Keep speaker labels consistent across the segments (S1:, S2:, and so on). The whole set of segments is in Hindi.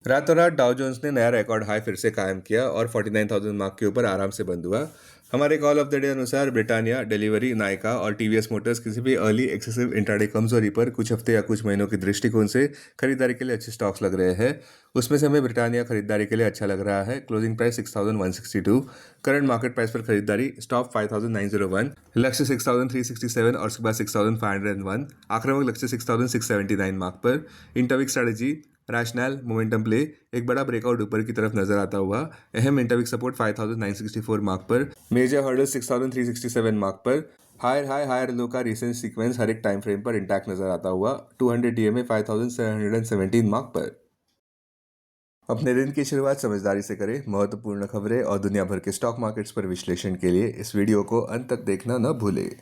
S1: रातों रात डाउ जोन्स ने नया रिकॉर्ड हाई फिर से कायम किया और 49,000 मार्क के ऊपर आराम से बंद हुआ। हमारे कॉल ऑफ द डे अनुसार ब्रिटानिया, डिलीवरी, नायका और टीवीएस मोटर्स किसी भी अर्ली एक्सेसिव इंट्राडे कमजोरी पर कुछ हफ्ते या कुछ महीनों के दृष्टिकोण से खरीदारी के लिए अच्छे स्टॉक्स लग रहे हैं। उसमें से हमें ब्रिटानिया खरीदारी के लिए अच्छा लग रहा है। Closing price 6,162, current market price पर खरीदारी, स्टॉप 5,901, लक्ष्य 6,367 और उसके बाद 6,501, आक्रामक लक्ष्य 6,679 मार्क पर। इंटरविक स्ट्रेटेजी, रैशनल मोमेंटम प्ले, एक बड़ा ब्रेकआउट ऊपर की तरफ नजर आता हुआ। अहम इंटरविक सपोर्ट 5,964 मार्क पर, मेजर हर्डल 6,367 मार्क पर। हायर हाई हायर लो का रिसेंट सीक्वेंस हर एक टाइम फ्रेम पर इंटैक्ट नजर आता हुआ। 200 डीएमए 5,717 मार्क पर। अपने दिन की शुरुआत समझदारी से करें। महत्वपूर्ण खबरें और दुनिया भर के स्टॉक मार्केट्स पर विश्लेषण के लिए इस वीडियो को अंत तक देखना न भूलें।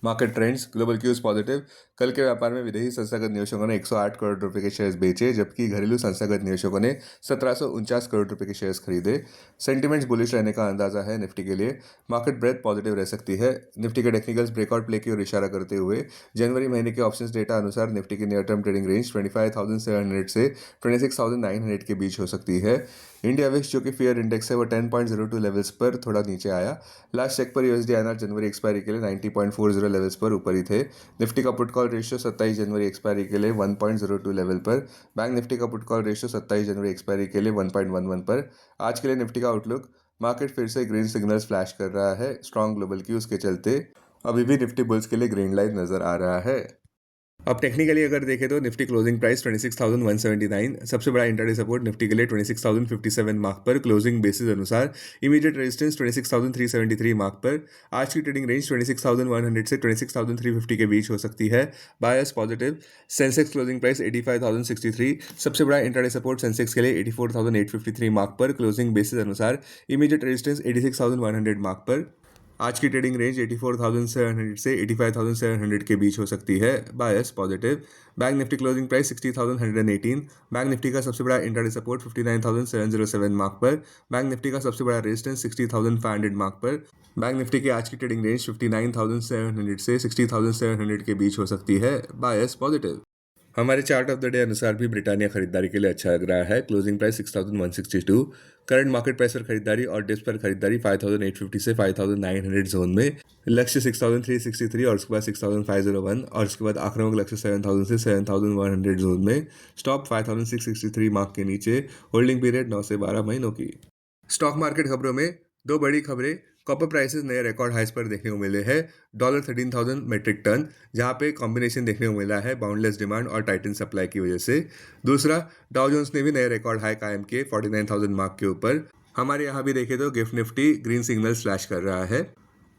S1: Market trends, global cues positive. कल के व्यापार में विदेशी संस्थागत निवेशकों ने 108 करोड़ रुपए के शेयर्स बेचे, जबकि घरेलू संस्थागत निवेशकों ने 1749 करोड़ रुपए के शेयर्स खरीदे। सेंटिमेंट्स बुलिश रहने का अंदाजा है निफ्टी के लिए। मार्केट ब्रेथ पॉजिटिव रह सकती है। निफ्टी के टेक्निकल्स ब्रेकआउट प्ले की ओर इशारा करते हुए जनवरी महीने के ऑप्शंस डेटा अनुसार निफ्टी की नियर टर्म ट्रेडिंग रेंज 25,700 से 26,900 के बीच हो सकती है। इंडिया विक्स, जो कि फेयर इंडेक्स है, वो 10.02 लेवल्स पर थोड़ा नीचे आया। लास्ट चेक पर यूएसडी आईएनआर जनवरी एक्सपायरी के लिए 90.40 लेवल्स पर ऊपर ही थे। निफ्टी का पुट कॉल रेशियो 27 जनवरी एक्सपायरी के लिए 1.02 लेवल पर। बैंक निफ्टी का पुट कॉल रेशियो 27 जनवरी एक्सपायरी के लिए 1.11 पर। आज के लिए निफ्टी का आउटलुक, मार्केट फिर से ग्रीन सिग्नल्स फ्लैश कर रहा है। स्ट्रॉन्ग ग्लोबल क्यूज के चलते अभी भी निफ्टी बुल्स के लिए ग्रीन लाइट नजर आ रहा है। अब टेक्निकली अगर देखें तो निफ्टी क्लोजिंग प्राइस 26,179, सबसे बड़ा इंट्राडे सपोर्ट निफ्टी के लिए 26,057 मार्क पर। क्लोजिंग बेसिस अनुसार इमीडिएट रेजिस्टेंस 26,373 मार्क पर। आज की ट्रेडिंग रेंज 26,100 से 26,350 के बीच हो सकती है। Bias positive. Sensex closing price 85,063, सबसे बड़ा इंट्राडे सपोर्ट सेंसेक्स के लिए 84,853 मार्क पर। क्लोजिंग बेसिस अनुसार इमीडिएट रेजिस्टेंस 86,100 मार्क पर। आज की ट्रेडिंग रेंज 84,700 से 85,700 के बीच हो सकती है। Bias positive. Bank Nifty closing price 60,118, bank Nifty का सबसे बड़ा इंट्राडे सपोर्ट 59,707 मार्क पर। बैंक निफ्टी का सबसे बड़ा रेजिस्टेंस 60,500 मार्क पर। बैंक निफ्टी की आज की ट्रेडिंग रेंज 59,700 से 60,700 के बीच हो सकती है। Bias positive. हमारे चार्ट ऑफ द डे अनुसार भी ब्रिटानिया खरीदारी के लिए अच्छा लग रहा है। Closing price 6,162, current market price पर खरीदारी और डिप्स पर खरीदारी 5,850 से 5,900 जोन में। लक्ष्य 6,363 और उसके बाद 6,501 और उसके बाद आक्रामक लक्ष्य 7,000 से 7,100 जोन में। स्टॉप 5,663 मार्क के नीचे। होल्डिंग पीरियड 9 से 12 महीनों की। स्टॉक मार्केट खबरों में दो बड़ी खबरें। कॉपर प्राइसेस नए रिकॉर्ड हाइस पर देखने को मिले हैं। $13,000 मेट्रिक टन, जहां पे कॉम्बिनेशन देखने को मिला है बाउंडलेस डिमांड और टाइटन सप्लाई की वजह से। दूसरा, डाउ जोन्स ने भी नए रिकॉर्ड हाई कायम किए 49,000 मार्क के ऊपर। हमारे यहाँ भी देखें तो gift Nifty green signal flash कर रहा है।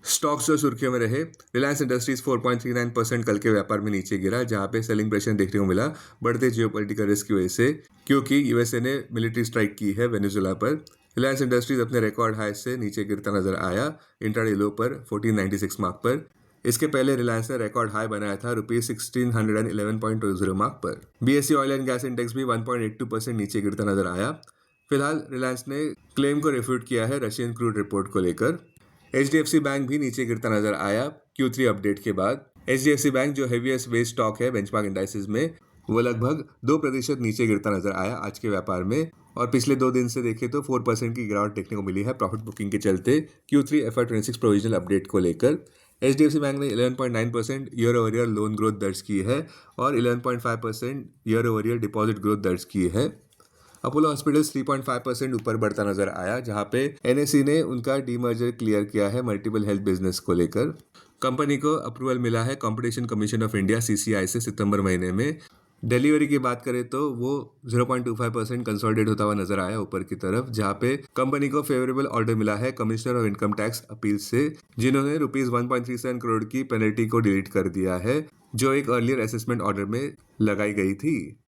S1: स्टॉक्स जो सुर्खियों में रहे, रिलायंस इंडस्ट्रीज 4.39% कल के व्यापार में नीचे गिरा, जहां पे सेलिंग प्रेशर देखने को मिला बढ़ते जियोपॉलिटिकल रिस्क की वजह से, क्योंकि यूएसए ने मिलिट्री स्ट्राइक की है वेनेजुला पर। रिलायंस इंडस्ट्रीज अपने रिकॉर्ड हाई से नीचे गिरता नजर आया इंट्राडे लो पर 1496 मार्क पर। इसके पहले रिलायंस ने रिकॉर्ड हाई बनाया था ₹1611.20 मार्क पर। BSE oil and gas index भी 1.82% नीचे गिरता नजर आया। फिलहाल रिलायंस ने क्लेम को रिफ्यूट किया है रशियन क्रूड रिपोर्ट को लेकर। एचडीएफसी बैंक भी नीचे गिरता नजर आया Q3 अपडेट के बाद। एचडीएफसी बैंक, जो हेवीएस्ट वेट स्टॉक है बेंचमार्क इंडाइसेस में, वो लगभग 2% नीचे गिरता नजर आया आज के व्यापार में। और पिछले 2 दिन से देखें तो 4% की गिरावट देखने को मिली है प्रॉफिट बुकिंग के चलते Q3 FY26 प्रोविजनल अपडेट को लेकर। एचडीएफसी बैंक ने 11.9% year over year loan growth दर्ज की है और 11.5% year over year deposit growth दर्ज की है। अपोलो हॉस्पिटल्स 3.5% ऊपर बढ़ता नजर आया, जहां पे एनएसई ने उनका डीमर्जर क्लियर किया है मल्टीपल हेल्थ बिजनेस को लेकर। कंपनी को अप्रूवल मिला है competition commission of India CCI से सितंबर महीने में। डिलीवरी की बात करें तो वो 0.25% कंसोलिडेट होता हुआ नजर आया ऊपर की तरफ, जहां पे कंपनी को फेवरेबल ऑर्डर मिला है commissioner of income tax appeal से, जिन्होंने ₹1.37 करोड़ की पेनल्टी को डिलीट कर दिया है, जो एक अर्लियर असेसमेंट ऑर्डर में लगाई गई थी।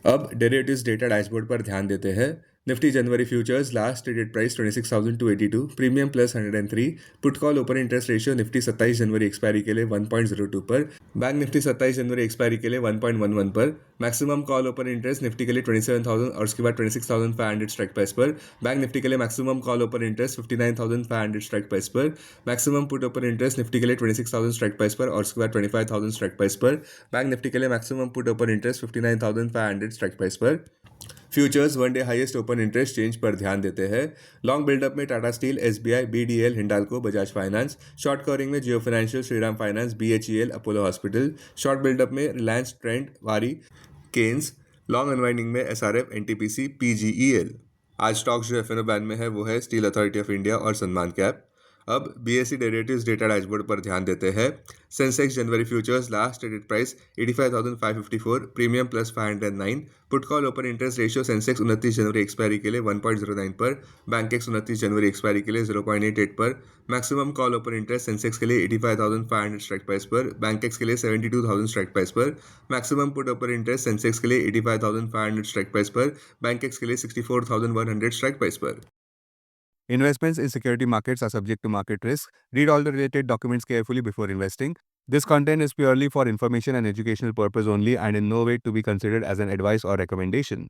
S1: अब डेरिवेटिव्स डेटा डैशबोर्ड पर ध्यान देते हैं। निफ्टी जनवरी futures last traded price 26,282, premium plus 103, put call open interest ratio Nifty 27 जनवरी एक्सपायरी के लिए 1.02 पर, बैंक निफ्टी 27 जनवरी एक्सपायरी के लिए 1.11 पर, maximum call open interest Nifty के लिए 27,000 और उसके बाद 26,500 स्ट्राइक प्राइस पर, बैंक निफ्टी के लिए maximum call open interest 59,500 strike price पर, maximum put open interest Nifty के लिए 26,000 स्ट्राइक प्राइस पर और उसके बाद 25,000 स्ट्राइक प्राइस पर, बैंक निफ्टी के लिए maximum put open interest 59,500 strike price पर। Futures one day highest open interest change पर ध्यान देते हैं। लॉन्ग बिल्डअप में Tata Steel, SBI, BDL, Hindalco, Bajaj Finance. Short covering में Jio Financial, Shriram Finance, BHEL, Apollo Hospital. Short buildup में Reliance, Trent, Waaree, Kaynes. Long unwinding में एसआरएफ, एनटीपीसी, पीजीईएल। आज स्टॉक्स जो एफएनओ बैन में है वो है स्टील अथॉरिटी ऑफ इंडिया और सनमान कैप। अब बीएसई डेरिवेटिव्स डेटा डैशबोर्ड पर ध्यान देते हैं। सेंसेक्स जनवरी futures last traded price 85,554, premium plus 509। Put call open interest ratio Sensex 29 जनवरी एक्सपायरी के लिए 1.09 पर, बैंकेक्स 29 जनवरी एक्सपायरी के लिए 0.88 पर। Maximum call open interest Sensex के लिए 85,500 स्ट्राइक प्राइस पर, बैंकेक्स के लिए 72,000 स्ट्राइक प्राइस पर। Maximum put open interest Sensex के लिए 85,500 स्ट्राइक प्राइस पर, बैंकेक्स के लिए 64,100 स्ट्राइक प्राइस पर।
S2: Investments in security markets are subject to market risk. Read all the related documents carefully before investing. This content is purely for information and educational purpose only and in no way to be considered as an advice or recommendation.